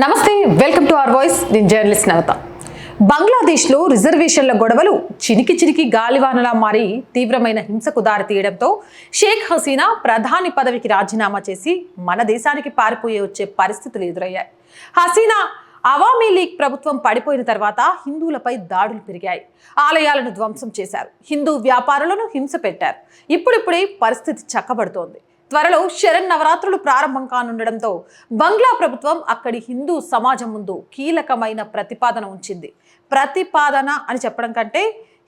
నమస్తే, welcome to our voice. నేను journalist నవత. బంగ్లాదేశ్లో రిజర్వేషన్ల గొడవలు చినికి గాలివానలా మారి తీవ్రమైన హింసకు దారితీయడంతో షేక్ హసీనా ప్రధాని పదవికి రాజీనామా చేసి మన దేశానికి పారిపోయే వచ్చే పరిస్థితులు ఎదురయ్యాయి. హసీనా అవామీ లీగ్ ప్రభుత్వం పడిపోయిన తర్వాత హిందువులపై దాడులు పెరిగాయి. ఆలయాలను ధ్వంసం చేశారు. హిందూ వ్యాపారులను హింస పెట్టారు. ఇప్పుడిప్పుడే పరిస్థితి చక్కబడుతోంది. త్వరలో శరన్నవరాత్రులు ప్రారంభం కానుండడంతో బంగ్లా ప్రభుత్వం అక్కడి హిందూ సమాజం ముందు కీలకమైన ప్రతిపాదన ఉంచింది. ప్రతిపాదన అని చెప్పడం కంటే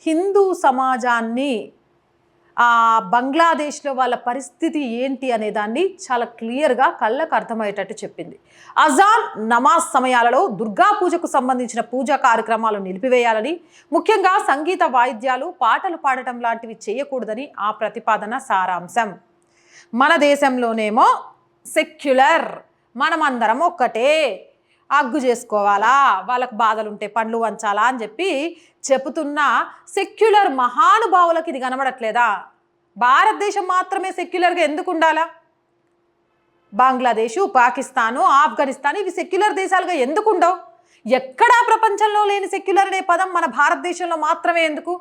హిందూ సమాజాన్ని బంగ్లాదేశ్లో వాళ్ళ పరిస్థితి ఏంటి అనే దాన్ని చాలా క్లియర్గా కళ్ళకు అర్థమయ్యేటట్టు చెప్పింది. అజాన్ నమాజ్ సమయాలలో దుర్గా పూజకు సంబంధించిన పూజా కార్యక్రమాలు నిలిపివేయాలని, ముఖ్యంగా సంగీత వాయిద్యాలు, పాటలు పాడటం లాంటివి చేయకూడదని ఆ ప్రతిపాదన సారాంశం. మన దేశంలోనేమో సెక్యులర్, మనమందరం ఒక్కటే, అగ్గు చేసుకోవాలా, వాళ్ళకు బాధలుంటే పండ్లు వంచాలా అని చెప్పి చెబుతున్న సెక్యులర్ మహానుభావులకు ఇది కనబడట్లేదా? భారతదేశం మాత్రమే సెక్యులర్గా ఎందుకు ఉండాలా? బంగ్లాదేశ్, పాకిస్తాను, ఆఫ్ఘనిస్తాన్ ఇవి సెక్యులర్ దేశాలుగా ఎందుకు ఉండవు? ఎక్కడా ప్రపంచంలో లేని సెక్యులర్ అనే పదం మన భారతదేశంలో మాత్రమే ఎందుకు?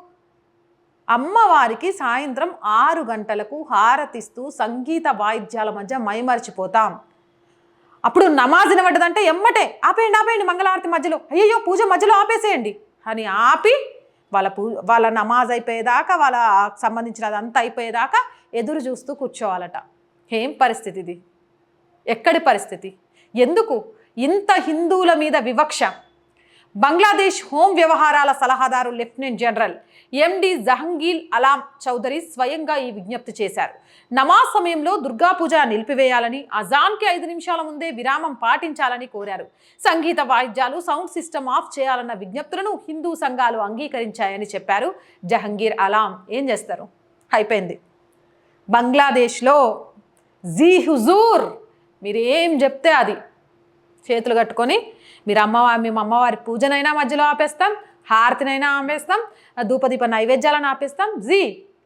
అమ్మవారికి సాయంత్రం 6 గంటలకు హారతిస్తూ సంగీత వాయిద్యాల మధ్య మైమర్చిపోతాం. అప్పుడు నమాజ్ వినబడ్డదంటే ఎమ్మటే ఆపేయండి మంగళారతి మధ్యలో, అయ్యో పూజ మధ్యలో ఆపేసేయండి అని ఆపి వాళ్ళ నమాజ్ అయిపోయేదాకా, వాళ్ళ సంబంధించిన అదంతా అయిపోయేదాకా ఎదురు చూస్తూ కూర్చోవాలట. ఏం పరిస్థితి ఇది? ఎక్కడి పరిస్థితి? ఎందుకు ఇంత హిందువుల మీద వివక్ష? బంగ్లాదేశ్ హోం వ్యవహారాల సలహాదారు లెఫ్టినెంట్ జనరల్ ఎండి జహంగీర్ అలాం చౌదరి స్వయంగా ఈ విజ్ఞప్తి చేశారు. నమాజ్ సమయంలో దుర్గా పూజ నిలిపివేయాలని, అజాన్కి 5 నిమిషాల ముందే విరామం పాటించాలని కోరారు. సంగీత వాయిద్యాలు, సౌండ్ సిస్టమ్ ఆఫ్ చేయాలన్న విజ్ఞప్తులను హిందూ సంఘాలు అంగీకరించాయని చెప్పారు జహంగీర్ అలాం. ఏం చేస్తారు? అయిపోయింది. బంగ్లాదేశ్లో జీ హుజూర్, మీరు ఏం చెప్తే అది చేతులు కట్టుకొని మేము అమ్మవారి పూజనైనా మధ్యలో ఆపేస్తాం, హారతినైనా ఆపేస్తాం, ధూపదీప నైవేద్యాలను ఆపేస్తాం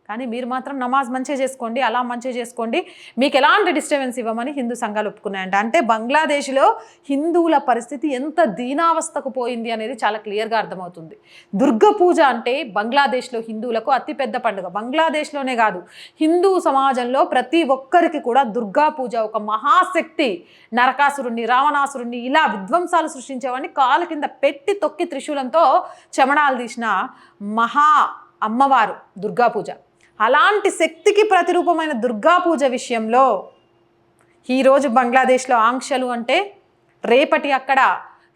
కానీ మీరు మాత్రం నమాజ్ మంచిగా చేసుకోండి, అలా మంచిగా చేసుకోండి, మీకు ఎలాంటి డిస్టర్బెన్స్ ఇవ్వమని హిందూ సంఘాలు ఒప్పుకున్నాయంట. అంటే బంగ్లాదేశ్లో హిందువుల పరిస్థితి ఎంత దీనావస్థకు పోయింది అనేది చాలా క్లియర్గా అర్థమవుతుంది. దుర్గా పూజ అంటే బంగ్లాదేశ్లో హిందువులకు అతిపెద్ద పండుగ. బంగ్లాదేశ్లోనే కాదు, హిందూ సమాజంలో ప్రతి ఒక్కరికి కూడా దుర్గా పూజ ఒక మహాశక్తి. నరకాసురుణ్ణి, రావణాసురుణ్ణి ఇలా విధ్వంసాలు సృష్టించేవాడిని కాలు కింద పెట్టి తొక్కి త్రిశూలంతో చెమడాలు తీసిన మహా అమ్మవారు దుర్గా పూజ. అలాంటి శక్తికి ప్రతిరూపమైన దుర్గా పూజ విషయంలో ఈరోజు బంగ్లాదేశ్లో ఆంక్షలు అంటే రేపటి అక్కడ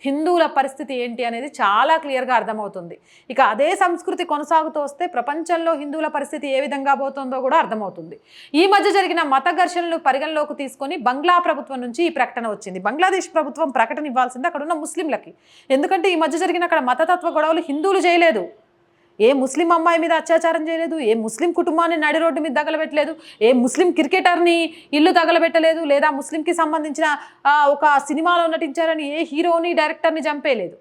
హిందువుల పరిస్థితి ఏంటి అనేది చాలా క్లియర్గా అర్థమవుతుంది. ఇక అదే సంస్కృతి కొనసాగుతూ వస్తే ప్రపంచంలో హిందువుల పరిస్థితి ఏ విధంగా పోతుందో కూడా అర్థమవుతుంది. ఈ మధ్య జరిగిన మత ఘర్షణలు పరిగణలోకి తీసుకొని బంగ్లా ప్రభుత్వం నుంచి ఈ ప్రకటన వచ్చింది. బంగ్లాదేశ్ ప్రభుత్వం ప్రకటన ఇవ్వాల్సింది అక్కడ ఉన్న ముస్లింలకి. ఎందుకంటే ఈ మధ్య జరిగిన అక్కడ మతతత్వ గొడవలు హిందువులు చేయలేదు, ఏ ముస్లిం అమ్మాయి మీద అత్యాచారం చేయలేదు, ఏ ముస్లిం కుటుంబాన్ని నడి రోడ్డు మీద తగలబెట్టలేదు, ఏ ముస్లిం క్రికెటర్ని ఇల్లు తగలబెట్టలేదు, లేదా ముస్లింకి సంబంధించిన ఒక సినిమాలో నటించారని ఏ హీరోని, డైరెక్టర్ని చంపేయలేదు.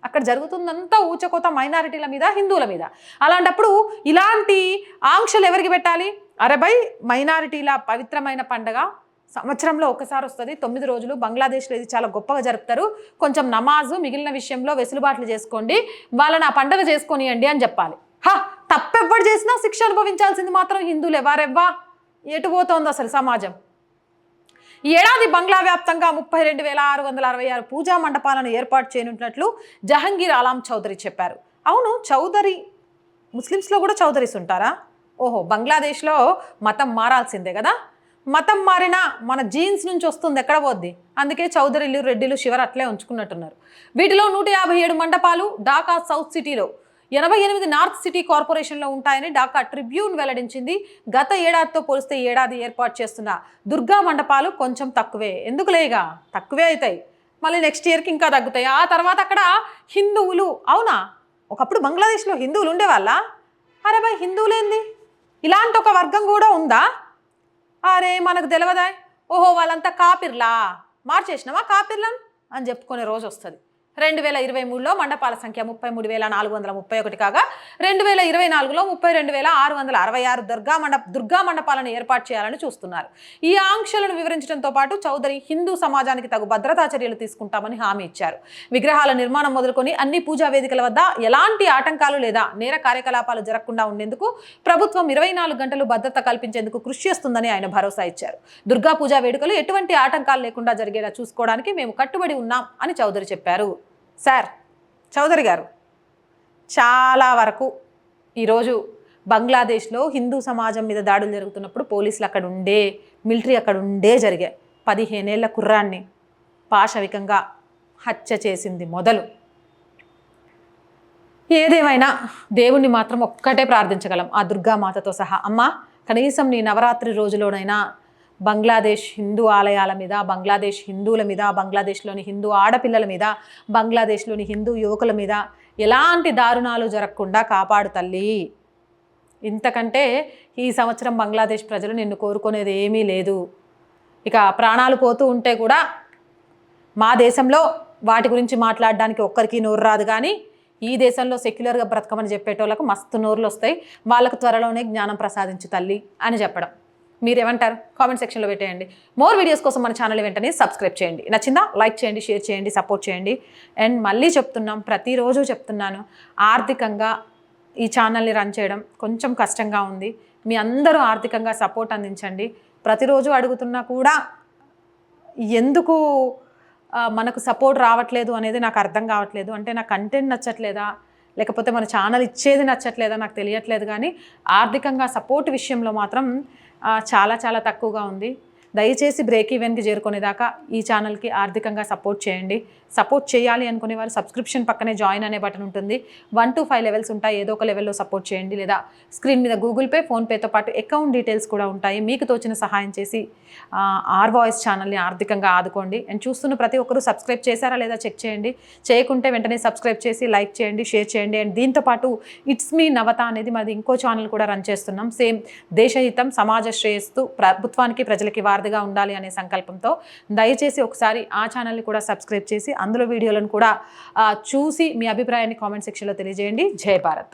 అక్కడ జరుగుతుందంతా ఊచకోత మైనారిటీల మీద, హిందువుల మీద. అలాంటప్పుడు ఇలాంటి ఆంక్షలు ఎవరికి పెట్టాలి? అరే భయ్, మైనారిటీల పవిత్రమైన పండగ సంవత్సరంలో ఒకసారి వస్తుంది, 9 రోజులు. బంగ్లాదేశ్లో ఇది చాలా గొప్పగా జరుపుతారు. కొంచెం నమాజు మిగిలిన విషయంలో వెసులుబాట్లు చేసుకోండి, వాళ్ళని ఆ పండుగ చేసుకొనియండి అని చెప్పాలి. తప్పెవ్వడు చేసినా శిక్ష అనుభవించాల్సింది మాత్రం హిందువులు. ఎవరెవ్వా ఎటు పోతోంది అసలు సమాజం? ఈ ఏడాది బంగ్లా వ్యాప్తంగా 32,666 పూజా మండపాలను ఏర్పాటు చేయనున్నట్లు జహంగీర్ అలాం చౌదరి చెప్పారు. అవును, చౌదరి ముస్లిమ్స్లో కూడా చౌదరీస్ ఉంటారా? ఓహో, బంగ్లాదేశ్లో మతం మారాల్సిందే కదా. మతం మారినా మన జీన్స్ నుంచి వస్తుంది, ఎక్కడ పోద్ది? అందుకే చౌదరీలు, రెడ్డిలు, శివర్ అట్లే ఉంచుకున్నట్టున్నారు. వీటిలో 157 మండపాలు ఢాకా సౌత్ సిటీలో, 88 నార్త్ సిటీ కార్పొరేషన్లో ఉంటాయని ఢాకా ట్రిబ్యూన్ వెల్లడించింది. గత ఏడాదితో పోలిస్తే ఏడాది ఏర్పాటు చేస్తున్న దుర్గా మండపాలు కొంచెం తక్కువే. ఎందుకులేగా, తక్కువే అవుతాయి, మళ్ళీ నెక్స్ట్ ఇయర్కి ఇంకా తగ్గుతాయి. ఆ తర్వాత అక్కడ హిందువులు, అవునా ఒకప్పుడు బంగ్లాదేశ్లో హిందువులు ఉండేవాళ్ళ? అరే భయ్, హిందువులేంది, ఇలాంటి ఒక వర్గం కూడా ఉందా? అరే మనకు తెలియదా? ఓహో వాళ్ళంతా కాపిర్లా, మార్చేసినావా కాపిర్లను అని చెప్పుకునే రోజు వస్తుంది. 2023లో మండపాల సంఖ్య 33,431 కాగా 2024లో 32,666 దుర్గా మండపాలను ఏర్పాటు చేయాలని చూస్తున్నారు. ఈ ఆంక్షలను వివరించడంతో పాటు చౌదరి హిందూ సమాజానికి తగు భద్రతా చర్యలు తీసుకుంటామని హామీ ఇచ్చారు. విగ్రహాల నిర్మాణం మొదలుకొని అన్ని పూజా వేదికల వద్ద ఎలాంటి ఆటంకాలు లేదా నేర కార్యకలాపాలు జరగకుండా ఉండేందుకు ప్రభుత్వం 24 గంటలు భద్రత కల్పించేందుకు కృషి చేస్తుందని ఆయన భరోసా ఇచ్చారు. దుర్గా పూజా వేడుకలు ఎటువంటి ఆటంకాలు లేకుండా జరిగేలా చూసుకోవడానికి మేము కట్టుబడి ఉన్నాం అని చౌదరి చెప్పారు. సార్, చౌదరి గారు, చాలా వరకు ఈరోజు బంగ్లాదేశ్లో హిందూ సమాజం మీద దాడులు జరుగుతున్నప్పుడు పోలీసులు అక్కడ ఉండే, మిలిటరీ అక్కడ ఉండే జరిగాయి. 15 ఏళ్ల కుర్రాన్ని పాశవికంగా హత్య చేసింది మొదలు. ఏదేమైనా దేవుణ్ణి మాత్రం ఒక్కటే ప్రార్థించగలం, ఆ దుర్గామాతతో సహా. అమ్మా, కనీసం నీ నవరాత్రి రోజులోనైనా బంగ్లాదేశ్ హిందూ ఆలయాల మీద, బంగ్లాదేశ్ హిందువుల మీద, బంగ్లాదేశ్లోని హిందూ ఆడపిల్లల మీద, బంగ్లాదేశ్లోని హిందూ యువకుల మీద ఎలాంటి దారుణాలు జరగకుండా కాపాడు తల్లి. ఇంతకంటే ఈ సంవత్సరం బంగ్లాదేశ్ ప్రజలు నిన్ను కోరుకునేది ఏమీ లేదు. ఇక ప్రాణాలు పోతూ ఉంటే కూడా మా దేశంలో వాటి గురించి మాట్లాడడానికి ఒక్కరికి నోరు రాదు, కానీ ఈ దేశంలో సెక్యులర్గా బ్రతకమని చెప్పేటోళ్ళకు మస్తు నోర్లు వస్తాయి. వాళ్ళకు త్వరలోనే జ్ఞానం ప్రసాదించు తల్లి అని చెప్పడం. మీరేమంటారు? కామెంట్ సెక్షన్లో పెట్టేయండి. మోర్ వీడియోస్ కోసం మన ఛానల్ వెంటనే సబ్స్క్రైబ్ చేయండి. నచ్చిందా? లైక్ చేయండి, షేర్ చేయండి, సపోర్ట్ చేయండి. అండ్ మళ్ళీ చెప్తున్నాం, ప్రతిరోజు చెప్తున్నాను, ఆర్థికంగా ఈ ఛానల్ని రన్ చేయడం కొంచెం కష్టంగా ఉంది. మీ అందరూ ఆర్థికంగా సపోర్ట్ అందించండి. ప్రతిరోజు అడుగుతున్నా కూడా ఎందుకు మనకు సపోర్ట్ రావట్లేదు అనేది నాకు అర్థం కావట్లేదు. అంటే నా కంటెంట్ నచ్చట్లేదా, లేకపోతే మన ఛానల్ ఇచ్చేది నచ్చట్లేదా నాకు తెలియట్లేదు, కానీ ఆర్థికంగా సపోర్ట్ విషయంలో మాత్రం చాలా చాలా తక్కువగా ఉంది. దయచేసి బ్రేక్ ఈవెన్కి చేరుకునేదాకా ఈ ఛానల్కి ఆర్థికంగా సపోర్ట్ చేయండి. సపోర్ట్ చేయాలి అనుకునే వారు సబ్స్క్రిప్షన్ పక్కనే జాయిన్ అనే బటన్ ఉంటుంది. 1 to 5 లెవెల్స్ ఉంటాయి. ఏదో ఒక లెవెల్లో సపోర్ట్ చేయండి. లేదా స్క్రీన్ మీద గూగుల్ పే, ఫోన్పేతో పాటు అకౌంట్ డీటెయిల్స్ కూడా ఉంటాయి. మీకు తోచిన సహాయం చేసి ఆర్ వాయిస్ ఛానల్ని ఆర్థికంగా ఆదుకోండి. అండ్ చూస్తున్న ప్రతి ఒక్కరూ సబ్స్క్రైబ్ చేశారా లేదా చెక్ చేయండి. చేయకుంటే వెంటనే సబ్స్క్రైబ్ చేసి లైక్ చేయండి, షేర్ చేయండి. అండ్ దీంతోపాటు ఇట్స్ మీ నవత అనేది మాది ఇంకో ఛానల్ కూడా రన్ చేస్తున్నాం. సేమ్ దేశహితం, సమాజ శ్రేయస్సు, ప్రభుత్వానికి ప్రజలకి వారధిగా ఉండాలి అనే సంకల్పంతో దయచేసి ఒకసారి ఆ ఛానల్ని కూడా సబ్స్క్రైబ్ చేసి అందులో వీడియోలను కూడా చూసి మీ అభిప్రాయాన్ని కామెంట్ సెక్షన్లో తెలియజేయండి. జై భారత్.